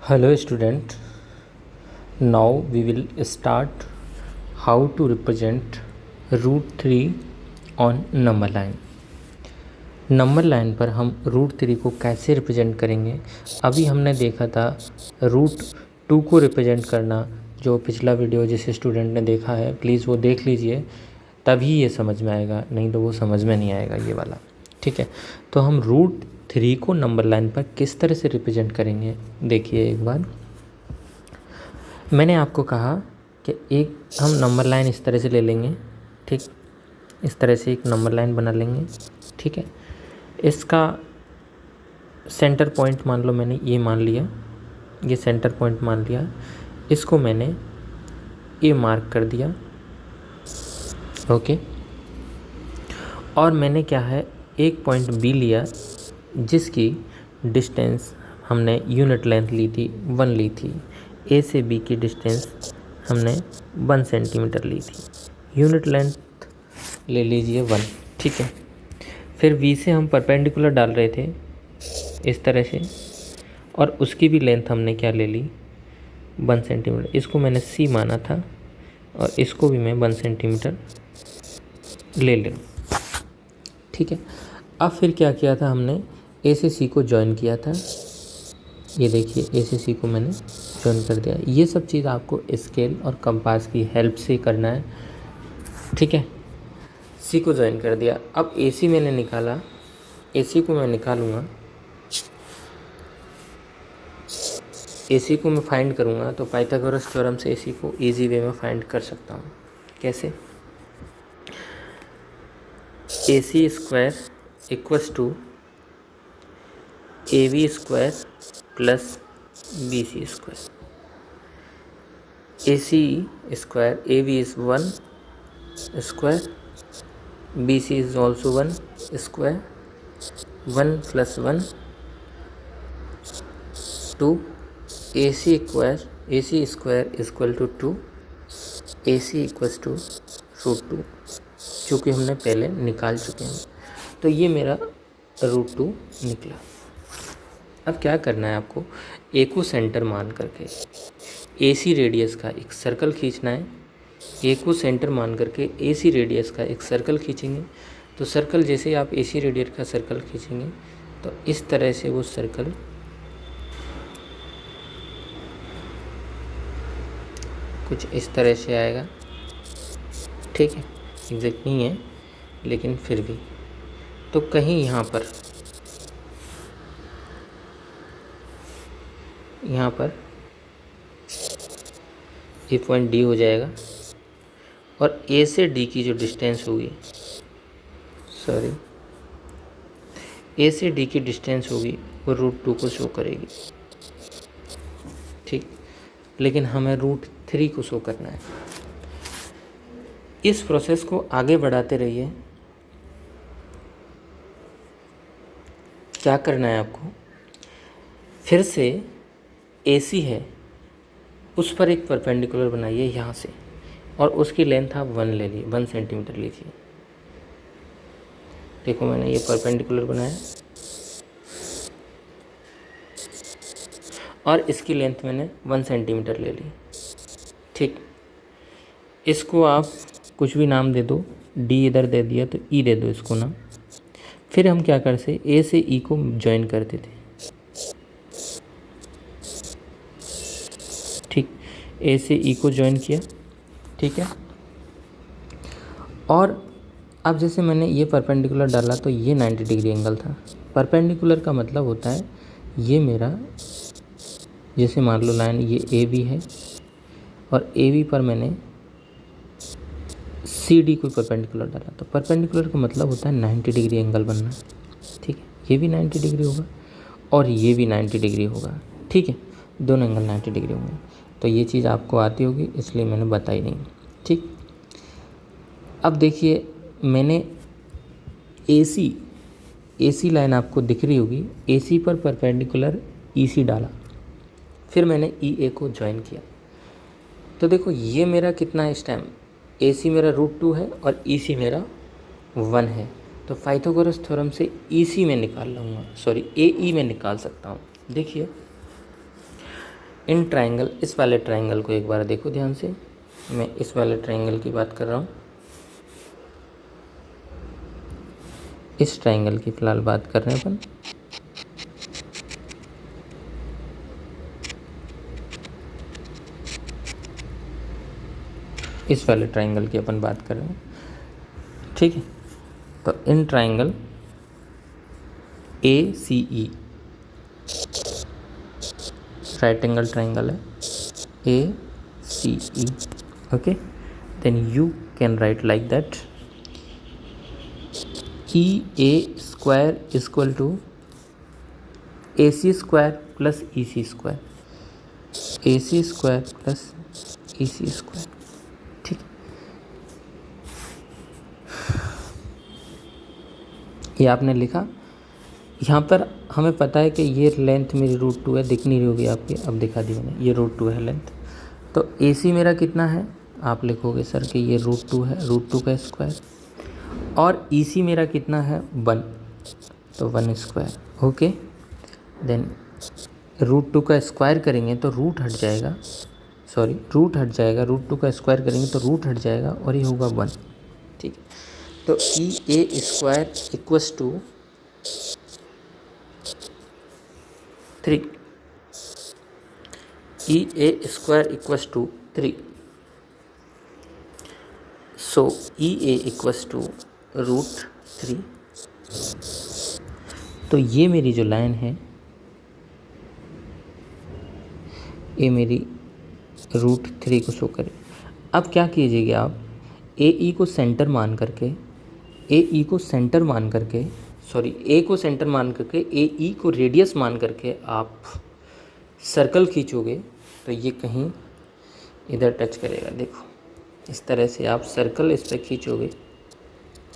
Hello student, now we will start how to represent root 3 on number line. Number line पर हम root 3 को कैसे represent करेंगे। अभी हमने देखा था रूट 2 को रिप्रेजेंट करना, जो पिछला वीडियो जिस स्टूडेंट ने देखा है प्लीज़ वो देख लीजिए, तभी ये समझ में आएगा, नहीं तो वो समझ में नहीं आएगा ये वाला। ठीक है, तो हम रूट 3 को नंबर लाइन पर किस तरह से रिप्रेजेंट करेंगे देखिए एक बार। मैंने आपको कहा कि एक हम नंबर लाइन इस तरह से ले लेंगे, ठीक, इस तरह से एक नंबर लाइन बना लेंगे। ठीक है, इसका सेंटर पॉइंट मान लो, मैंने ये मान लिया, ये सेंटर पॉइंट मान लिया, इसको मैंने ए मार्क कर दिया। ओके, और मैंने क्या है एक पॉइंट बी लिया जिसकी डिस्टेंस हमने यूनिट लेंथ ली थी 1 ली थी। ए से बी की डिस्टेंस हमने 1 सेंटीमीटर ली थी, यूनिट लेंथ ले लीजिए 1। ठीक है, फिर बी से हम परपेंडिकुलर डाल रहे थे इस तरह से, और उसकी भी लेंथ हमने क्या ले ली 1 सेंटीमीटर। इसको मैंने सी माना था और इसको भी मैं 1 सेंटीमीटर ले लूँ। ठीक है, अब फिर क्या किया था हमने, ए से सी को जॉइन किया था। ये देखिए ए से सी को मैंने जॉइन कर दिया। ये सब चीज़ आपको स्केल और कंपास की हेल्प से करना है। ठीक है, सी को जॉइन कर दिया। अब ए सी मैंने निकाला, ए सी को मैं निकालूंगा, ए सी को मैं फाइंड करूँगा तो पाइथागोरस थ्योरम से ए सी को ईजी वे में फाइंड कर सकता हूँ। कैसे, A C square equals to A B square plus B C square. A C square, A B is 1 square, B C is also 1 square, 1 plus 1 2, A C square equal to 2, A C equals to root 2, चूँकि हमने पहले निकाल चुके हैं। तो ये मेरा root 2 निकला। अब क्या करना है आपको, ए को सेंटर मान करके ए सी रेडियस का एक सर्कल खींचना है। ए को सेंटर मान करके ए सी रेडियस का एक सर्कल खींचेंगे। तो सर्कल जैसे आप ए सी रेडियस का सर्कल खींचेंगे तो इस तरह से वो सर्कल कुछ इस तरह से आएगा। ठीक है, एग्जैक्ट नहीं है लेकिन फिर भी, तो कहीं यहाँ पर ये पॉइंट डी हो जाएगा, और ए से डी की जो डिस्टेंस होगी, ए से डी की डिस्टेंस होगी वो रूट 2 को शो करेगी। ठीक, लेकिन हमें रूट 3 को शो करना है। इस प्रोसेस को आगे बढ़ाते रहिए। क्या करना है आपको, फिर से AC है उस पर एक परपेंडिकुलर बनाइए यहाँ से, और उसकी लेंथ आप 1 ले लीजिए, 1 सेंटीमीटर लीजिए। देखो मैंने ये परपेंडिकुलर बनाया और इसकी लेंथ मैंने 1 सेंटीमीटर ले ली। ठीक, इसको आप कुछ भी नाम दे दो, डी इधर दे दिया तो ई दे दो इसको नाम। फिर हम क्या करते, ए से ई को ज्वाइन करते थे। ठीक, ए से ई को ज्वाइन किया। ठीक है, और अब जैसे मैंने ये परपेंडिकुलर डाला तो ये 90 डिग्री एंगल था। परपेंडिकुलर का मतलब होता है ये मेरा, जैसे मान लो लाइन ये ए बी है और ए बी पर मैंने सी डी कोई परपेंडिकुलर डाला, तो परपेंडिकुलर का मतलब होता है 90 डिग्री एंगल बनना। ठीक है, ये भी 90 डिग्री होगा और ये भी 90 डिग्री होगा। ठीक है, दोनों एंगल 90 डिग्री होंगे। तो ये चीज़ आपको आती होगी इसलिए मैंने बताई नहीं। ठीक, अब देखिए मैंने ए सी लाइन आपको दिख रही होगी, ए सी पर परपेंडिकुलर ई सी डाला, फिर मैंने ई ए को ज्वाइन किया। तो देखो ये मेरा कितना है इस टाइम, ए सी मेरा रूट 2 है और ई सी मेरा 1 है। तो पाइथागोरस थ्योरम से ई सी में निकाल लूँगा, ए ई में निकाल सकता हूँ। देखिए इन ट्रायंगल, इस वाले ट्रायंगल को एक बार देखो ध्यान से, मैं इस वाले ट्रायंगल की बात कर रहा हूँ, इस ट्रायंगल की फ़िलहाल बात कर रहे हैं अपन। इस वाले ट्रायंगल की अपन बात कर रहे हैं, ठीक है। तो in triangle ACE, right angle triangle है ACE, okay, then you can write like that EA square is equal to AC square plus EC square, AC square plus EC square, ठीक। ये आपने लिखा। यहाँ पर हमें पता है कि ये लेंथ मेरी √2 है, दिख नहीं रही होगी आपकी, अब दिखा दी मैंने, ये √2 है लेंथ। तो AC मेरा कितना है, आप लिखोगे सर कि ये √2 है, √2 का स्क्वायर, और EC मेरा कितना है 1, तो 1 स्क्वायर, ओके। देन √2 का स्क्वायर करेंगे तो रूट हट जाएगा, सॉरी रूट हट जाएगा, √2 का स्क्वायर करेंगे तो रूट हट जाएगा और ये होगा 1, ठीक है। तो EA square equals to 3, EA square equals to 3, so EA equals to √3। तो ये मेरी जो लाइन है, ये मेरी √3 को शो करे। अब क्या कीजिएगा आप, AE को सेंटर मान करके, AE को सेंटर मान करके, सॉरी A को सेंटर मान करके, AE को रेडियस मान करके आप सर्कल खींचोगे तो ये कहीं इधर टच करेगा। देखो इस तरह से आप सर्कल इस पर खींचोगे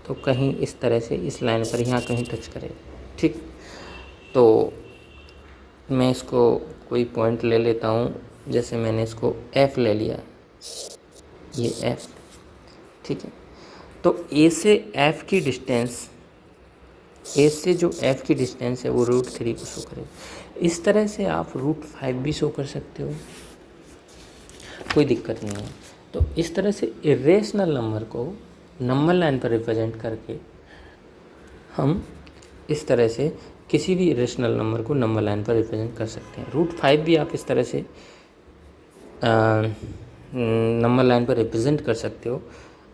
तो कहीं इस तरह से इस लाइन पर यहाँ कहीं टच करेगा, ठीक। तो मैं इसको कोई पॉइंट ले लेता हूँ, जैसे मैंने इसको F ले लिया, ये F, ठीक है। तो A से F की डिस्टेंस, A से जो F की डिस्टेंस है वो √3 को शो करेगा। इस तरह से आप √5 भी शो कर सकते हो, कोई दिक्कत नहीं है। तो इस तरह से इरेशनल नंबर को नंबर लाइन पर रिप्रेजेंट करके हम इस तरह से किसी भी इरेशनल नंबर को नंबर लाइन पर रिप्रेजेंट कर सकते हैं। √5 भी आप इस तरह से नंबर लाइन पर रिप्रेजेंट कर सकते हो।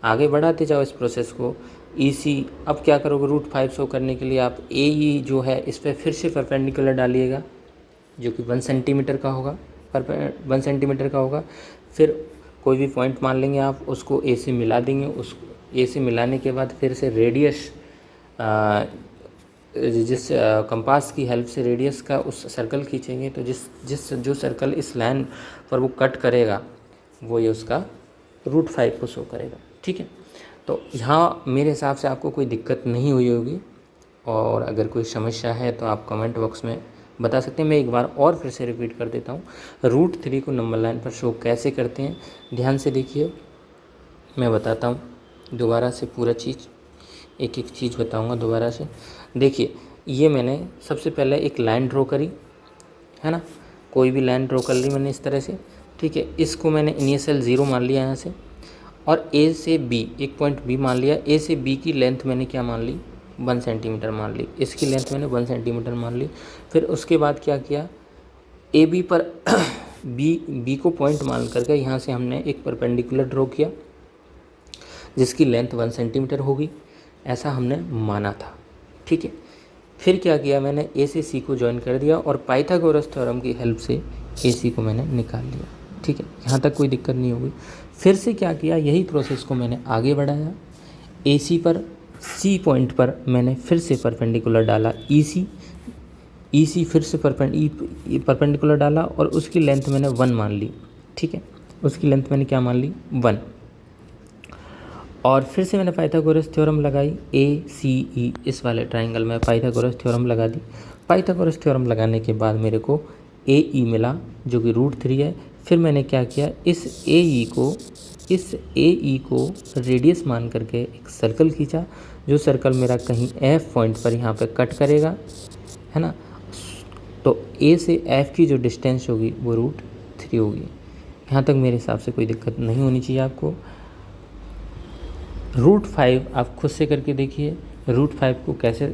आगे बढ़ाते जाओ इस प्रोसेस को। EC, अब क्या करोगे, √5 शो करने के लिए आप AE जो है इस पर फिर से परपेंडिकुलर डालिएगा, जो कि 1 सेंटीमीटर का होगा, 1 सेंटीमीटर का होगा। फिर कोई भी पॉइंट मान लेंगे आप, उसको A से मिला देंगे, उस A से मिलाने के बाद फिर से रेडियस, जिस कंपास की हेल्प से रेडियस का उस सर्कल खींचेंगे तो जो सर्कल इस लाइन पर वो कट करेगा वो ये उसका √5 को शो करेगा, ठीक है। तो यहाँ मेरे हिसाब से आपको कोई दिक्कत नहीं हुई होगी, और अगर कोई समस्या है तो आप कमेंट बॉक्स में बता सकते हैं। मैं एक बार और फिर से रिपीट कर देता हूँ, √3 को नंबर लाइन पर शो कैसे करते हैं, ध्यान से देखिए। मैं बताता हूँ दोबारा से, पूरा चीज़ एक एक चीज़ बताऊँगा दोबारा से। देखिए, ये मैंने सबसे पहले एक लाइन ड्रॉ करी है ना, कोई भी लाइन ड्रॉ कर ली मैंने इस तरह से, ठीक है। इसको मैंने इनिशियल 0 मान लिया यहाँ से, और A से B, एक पॉइंट B मान लिया। A से B की लेंथ मैंने क्या मान ली, 1 सेंटीमीटर मान ली। इसकी लेंथ मैंने 1 सेंटीमीटर मान ली। फिर उसके बाद क्या किया, AB पर B को पॉइंट मान करके यहाँ से हमने एक परपेंडिकुलर ड्रॉ किया जिसकी लेंथ 1 सेंटीमीटर होगी, ऐसा हमने माना था, ठीक है। फिर क्या किया, मैंने A से C को ज्वाइन कर दिया और पाइथागोरस थ्योरम की हेल्प से AC को मैंने निकाल लिया, ठीक है। यहाँ तक कोई दिक्कत नहीं होगी। फिर से क्या किया, यही प्रोसेस को मैंने आगे बढ़ाया। AC पर C पॉइंट पर मैंने फिर से परपेंडिकुलर डाला EC फिर से परपेंडिकुलर डाला और उसकी लेंथ मैंने 1 मान ली, ठीक है। उसकी लेंथ मैंने क्या मान ली, 1। और फिर से मैंने पाइथागोरस थ्योरम लगाई, ACE, इस वाले ट्राइंगल में पाइथागोरस थ्योरम लगा दी। पाइथागोरस थ्योरम लगाने के बाद मेरे को AE मिला जो कि √3 है। फिर मैंने क्या किया, इस AE को रेडियस मान करके एक सर्कल खींचा, जो सर्कल मेरा कहीं F पॉइंट पर यहाँ पे कट करेगा, है ना। तो A से F की जो डिस्टेंस होगी वो 3 होगी। यहाँ तक मेरे हिसाब से कोई दिक्कत नहीं होनी चाहिए आपको। √5 आप खुद से करके देखिए, √5 को कैसे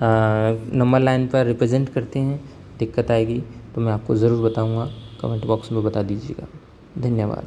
नंबर लाइन पर रिप्रेजेंट करते हैं। दिक्कत आएगी तो मैं आपको ज़रूर बताऊँगा, कमेंट बॉक्स में बता दीजिएगा। धन्यवाद।